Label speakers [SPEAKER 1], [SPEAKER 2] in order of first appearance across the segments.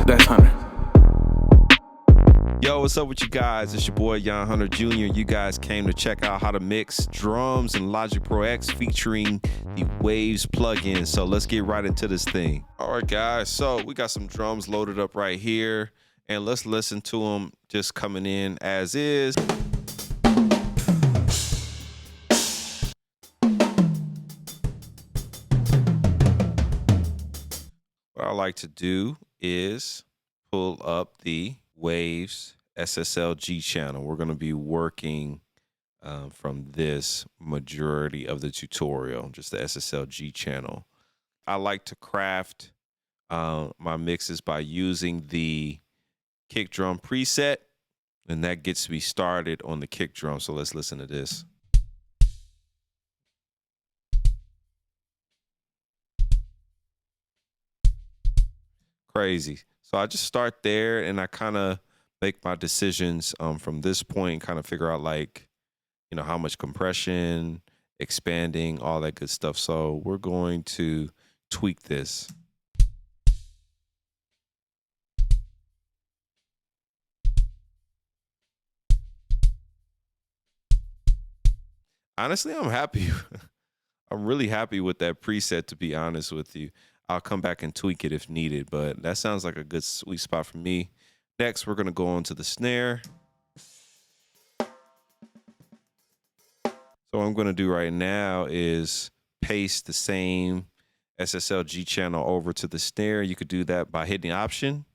[SPEAKER 1] That's Hunter.
[SPEAKER 2] Yo, what's up with you guys? It's your boy Yaahn Hunter Jr. You guys came to check out how to mix drums in Logic Pro X featuring the Waves plugin. So let's get right into this thing. All right, guys. So we got some drums loaded up right here, and let's listen to them just coming in as is. What I like to do is pull up the Waves SSLG channel. We're going to be working from this majority of the tutorial, just the SSLG channel. I like to craft my mixes by using the kick drum preset, and that gets me started on the kick drum. So let's listen to this. Crazy. So I just start there and I kind of make my decisions from this point, kind of figure out, like, you know, how much compression, expanding, all that good stuff. So we're going to tweak this. Honestly, I'm happy. I'm really happy with that preset, to be honest with you. I'll come back and tweak it if needed, but that sounds like a good sweet spot for me. Next, we're going to go on to the snare. So what I'm going to do right now is paste the same SSLG channel over to the snare. You could do that by hitting Option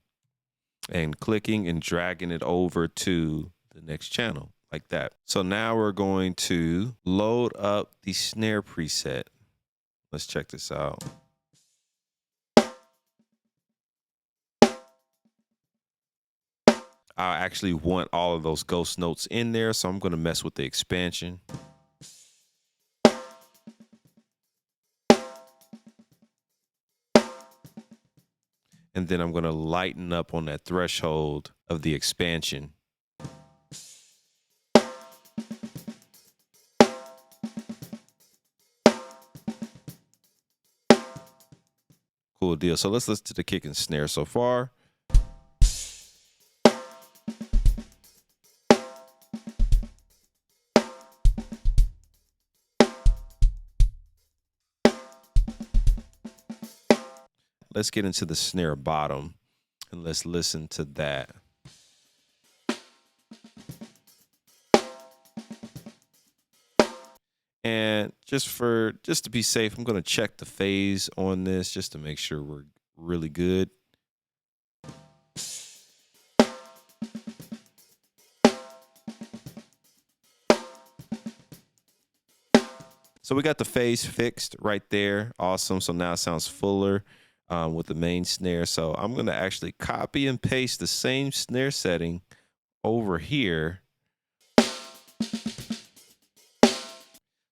[SPEAKER 2] and clicking and dragging it over to the next channel like that. So now we're going to load up the snare preset. Let's check this out. I actually want all of those ghost notes in there, so I'm going to mess with the expansion. And then I'm going to lighten up on that threshold of the expansion. Cool deal. So let's listen to the kick and snare so far. Let's get into the snare bottom and let's listen to that. And just to be safe, I'm going to check the phase on this just to make sure we're really good. So we got the phase fixed right there. Awesome. So now it sounds fuller with the main snare. So I'm going to actually copy and paste the same snare setting over here.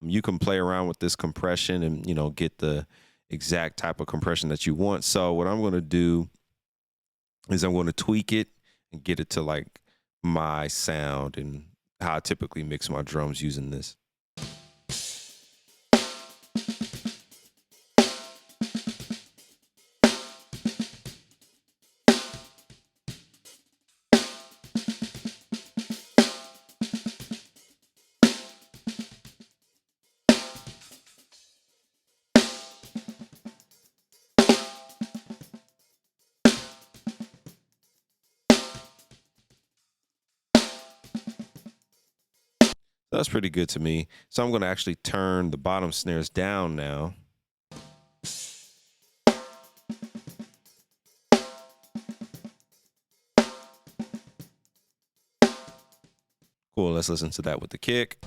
[SPEAKER 2] You can play around with this compression and, you know, get the exact type of compression that you want. So what I'm going to do is I'm going to tweak it and get it to like my sound and how I typically mix my drums using this. That's pretty good to me. So I'm going to actually turn the bottom snares down now. Cool, let's listen to that with the kick.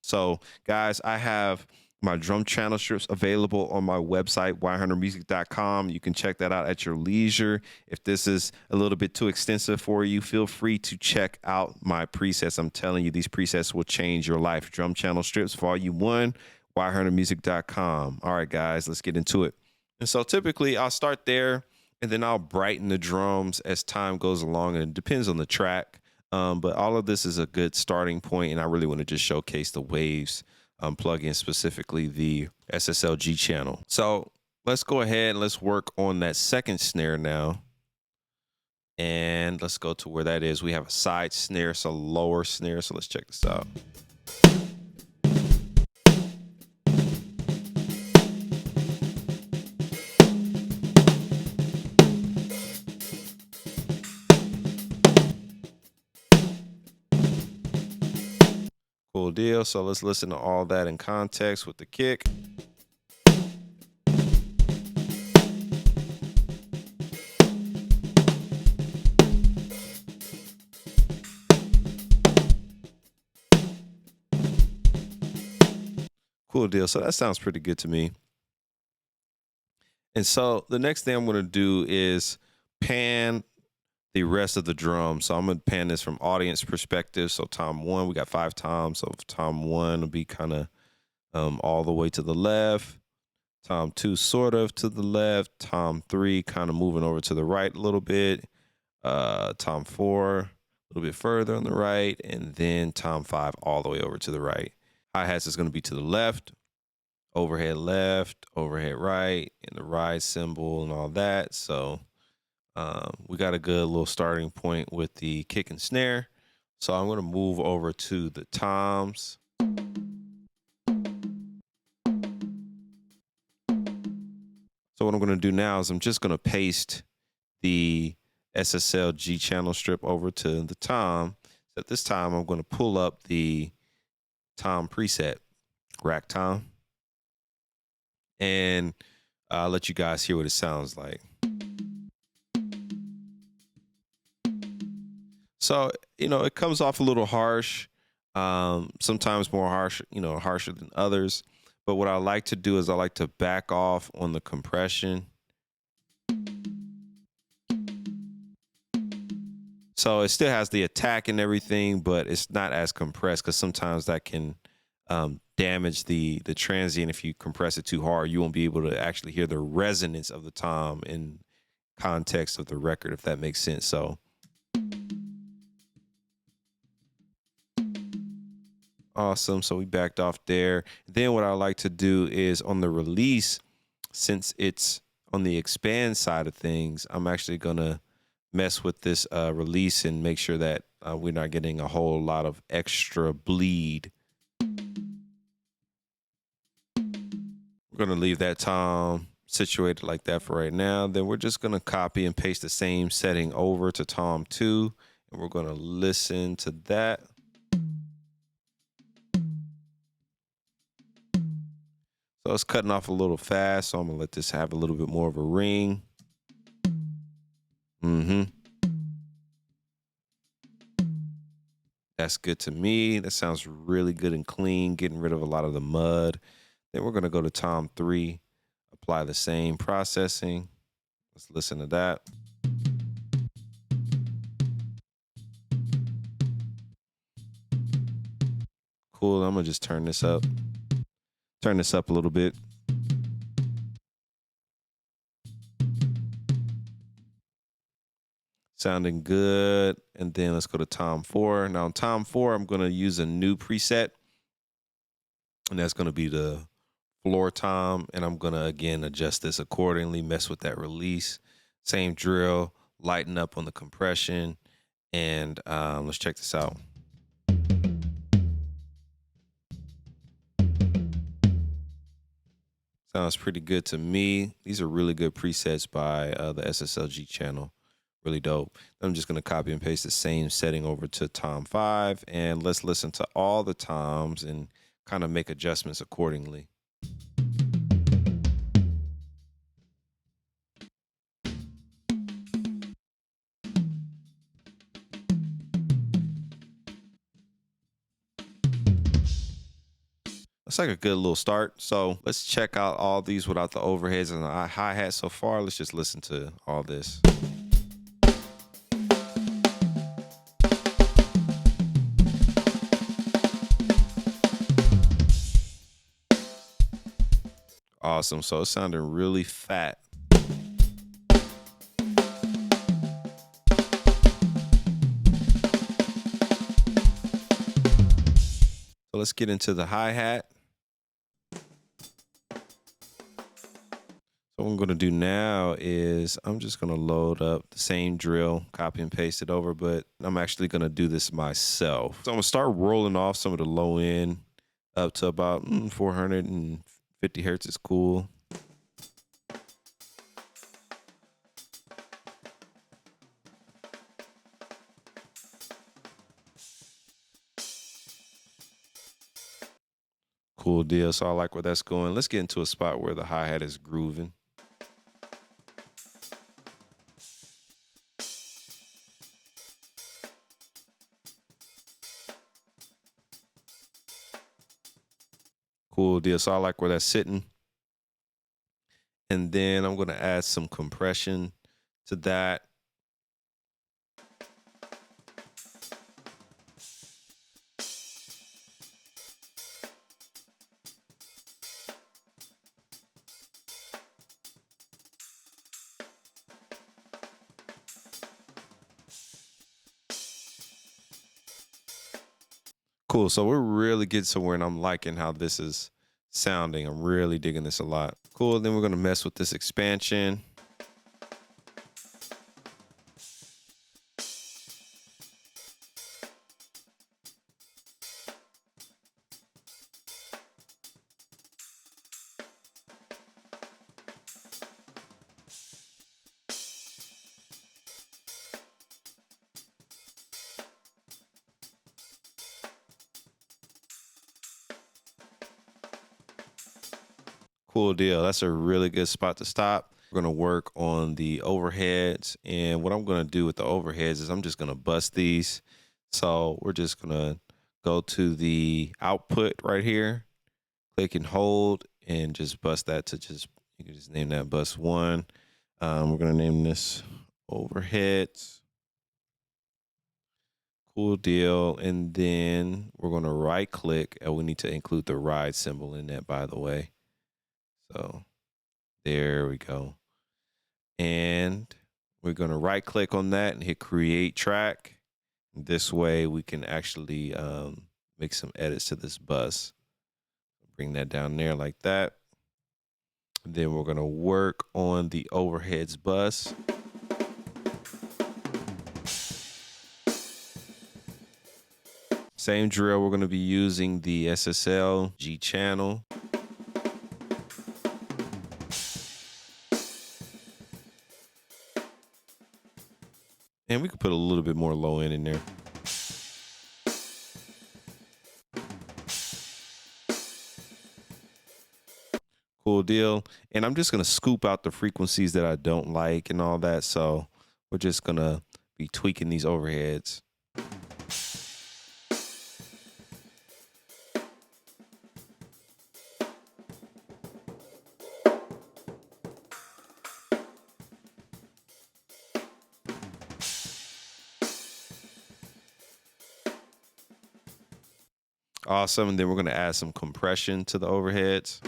[SPEAKER 2] So, guys, I have my drum channel strips available on my website, yhuntermusic.com. You can check that out at your leisure. If this is a little bit too extensive for you, feel free to check out my presets. I'm telling you, these presets will change your life. Drum channel strips, Volume 1, yhuntermusic.com. All right, guys, let's get into it. And so typically I'll start there, and then I'll brighten the drums as time goes along, and it depends on the track. But all of this is a good starting point, and I really want to just showcase the Waves plugin, specifically the SSLG channel. So let's go ahead and let's work on that second snare now. And let's go to where that is. We have a side snare, so lower snare. So let's check this out. Cool deal. So let's listen to all that in context with the kick. Cool deal. So that sounds pretty good to me. And so the next thing I'm going to do is pan the rest of the drums. So I'm going to pan this from audience perspective. So tom 1, we got 5 toms. So tom 1 will be kind of all the way to the left. Tom 2 sort of to the left. Tom 3 kind of moving over to the right a little bit. Tom 4 a little bit further on the right. And then tom 5 all the way over to the right. Hi-hats is going to be to the left, overhead right, and the ride cymbal and all that. So we got a good little starting point with the kick and snare. So I'm going to move over to the toms. So what I'm going to do now is I'm just going to paste the SSLG channel strip over to the tom. So at this time, I'm going to pull up the tom preset, rack tom, and I'll let you guys hear what it sounds like. So, it comes off a little harsh, sometimes more harsh, harsher than others. But what I like to do is I like to back off on the compression. So it still has the attack and everything, but it's not as compressed, because sometimes that can damage the transient. If you compress it too hard, you won't be able to actually hear the resonance of the tom in context of the record, if that makes sense. So awesome. So we backed off there. Then what I like to do is on the release, since it's on the expand side of things, I'm actually going to mess with this release and make sure that we're not getting a whole lot of extra bleed. We're going to leave that tom situated like that for right now. Then we're just going to copy and paste the same setting over to tom 2, and we're going to listen to that. So it's cutting off a little fast, so I'm going to let this have a little bit more of a ring. That's good to me. That sounds really good and clean, getting rid of a lot of the mud. Then we're going to go to tom 3, apply the same processing. Let's listen to that. Cool. I'm going to just turn this up a little bit. Sounding good. And then let's go to tom 4. Now on tom 4, I'm going to use a new preset, and that's going to be the floor tom. And I'm going to, again, adjust this accordingly, mess with that release. Same drill, lighten up on the compression. And let's check this out. Sounds pretty good to me. These are really good presets by the SSLG channel. Really dope. I'm just going to copy and paste the same setting over to tom 5. And let's listen to all the toms and kind of make adjustments accordingly. It's like a good little start. So let's check out all these without the overheads and the hi-hat so far. Let's just listen to all this. Awesome. So it's sounding really fat. So let's get into the hi-hat. So what I'm going to do now is I'm just going to load up the same drill, copy and paste it over, but I'm actually going to do this myself. So I'm going to start rolling off some of the low end up to about 450 hertz is cool. Cool deal. So I like where that's going. Let's get into a spot where the hi-hat is grooving. Cool deal. So I like where that's sitting. And then I'm going to add some compression to that. Cool. So we're really getting somewhere, and I'm liking how this is sounding. I'm really digging this a lot. Cool. Then we're going to mess with this expansion. Cool deal. That's a really good spot to stop. We're going to work on the overheads. And what I'm going to do with the overheads is I'm just going to bust these. So we're just going to go to the output right here, click and hold, and just bust that to you can just name that bus 1. We're going to name this overheads. Cool deal. And then we're going to right click, and we need to include the ride symbol in that, by the way. So there we go. And we're going to right click on that and hit create track. This way we can actually make some edits to this bus. Bring that down there like that. And then we're going to work on the overheads bus. Same drill. We're going to be using the SSLG channel. And we could put a little bit more low end in there. Cool deal. And I'm just going to scoop out the frequencies that I don't like and all that. So we're just going to be tweaking these overheads. Awesome. And then we're going to add some compression to the overheads.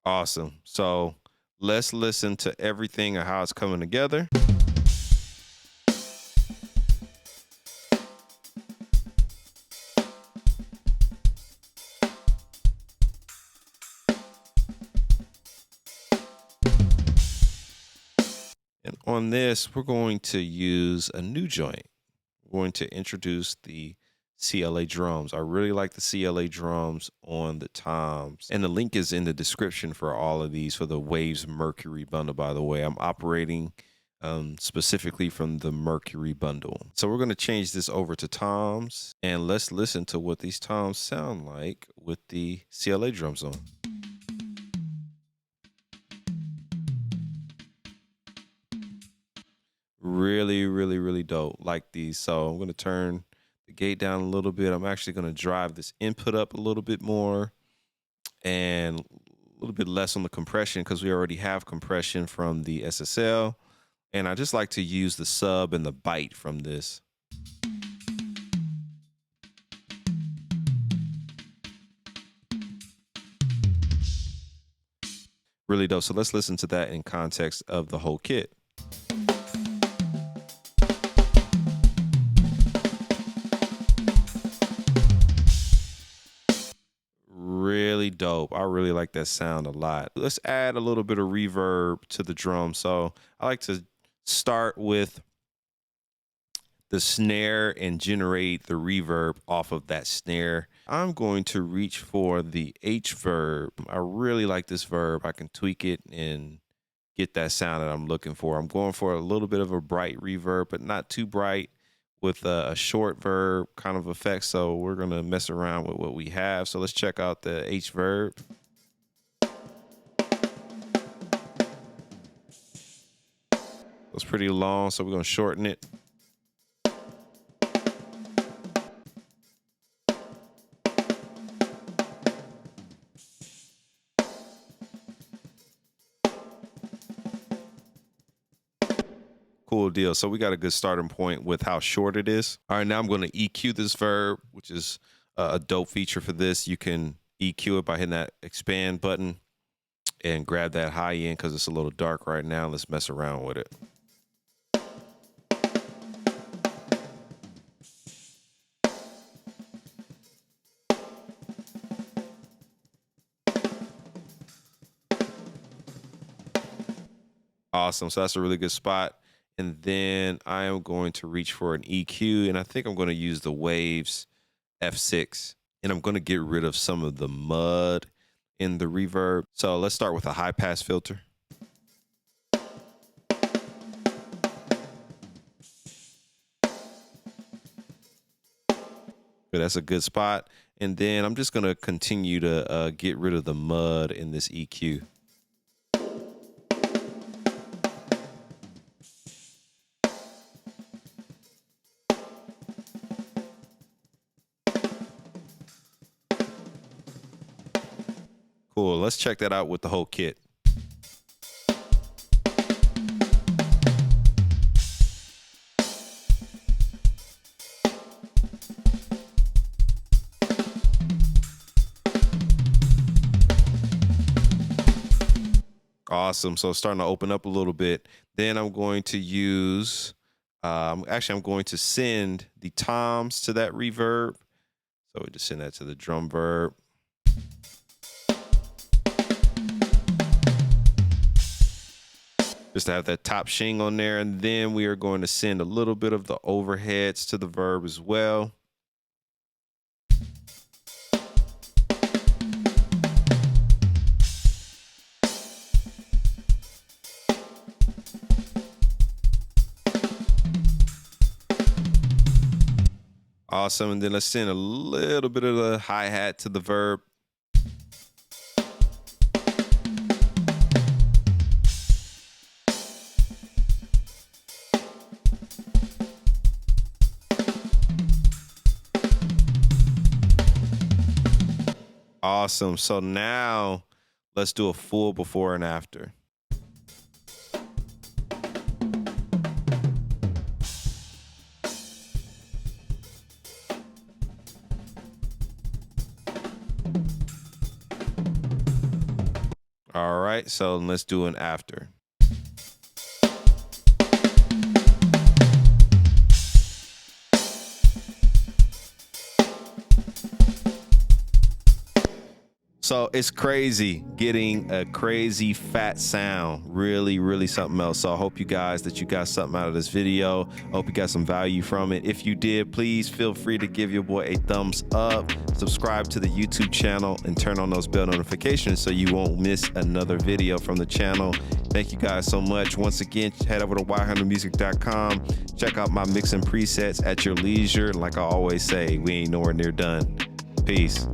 [SPEAKER 2] Awesome. So let's listen to everything and how it's coming together. And on this, we're going to use a new joint. We're going to introduce the CLA Drums. I really like the CLA Drums on the toms. And the link is in the description for all of these for the Waves Mercury bundle, by the way. I'm operating specifically from the Mercury bundle. So we're going to change this over to toms. And let's listen to what these toms sound like with the CLA Drums on. Really, really, really dope. Like these. So I'm going to turn the gate down a little bit. I'm actually going to drive this input up a little bit more and a little bit less on the compression because we already have compression from the SSL. And I just like to use the sub and the bite from this. Really dope. So let's listen to that in context of the whole kit. Really dope. I really like that sound a lot. Let's add a little bit of reverb to the drum. So I like to start with the snare and generate the reverb off of that snare. I'm going to reach for the H verb. I really like this verb. I can tweak it and get that sound that I'm looking for. I'm going for a little bit of a bright reverb, but not too bright, with a short verb kind of effect. So we're going to mess around with what we have. So let's check out the H verb. It's pretty long, so we're going to shorten it. Cool deal. So we got a good starting point with how short it is. All right, now I'm going to EQ this verb, which is a dope feature for this. You can EQ it by hitting that expand button and grab that high end because it's a little dark right now. Let's mess around with it. Awesome. So that's a really good spot. And then I am going to reach for an EQ, and I think I'm going to use the Waves F6. And I'm going to get rid of some of the mud in the reverb. So let's start with a high pass filter. That's a good spot. And then I'm just going to continue to get rid of the mud in this EQ. Cool. Let's check that out with the whole kit. Awesome. So it's starting to open up a little bit. Then I'm going to use, I'm going to send the toms to that reverb. So we just send that to the drum verb. Just to have that top shing on there. And then we are going to send a little bit of the overheads to the verb as well. Awesome. And then let's send a little bit of the hi-hat to the verb. Awesome. So now let's do a full before and after. All right, so let's do an after. So it's crazy getting a crazy fat sound. Really, really something else. So I hope you guys that you got something out of this video. I hope you got some value from it. If you did, please feel free to give your boy a thumbs up, subscribe to the YouTube channel, and turn on those bell notifications so you won't miss another video from the channel. Thank you guys so much. Once again, head over to yhuntermusic.com. Check out my mixing presets at your leisure. Like I always say, we ain't nowhere near done. Peace.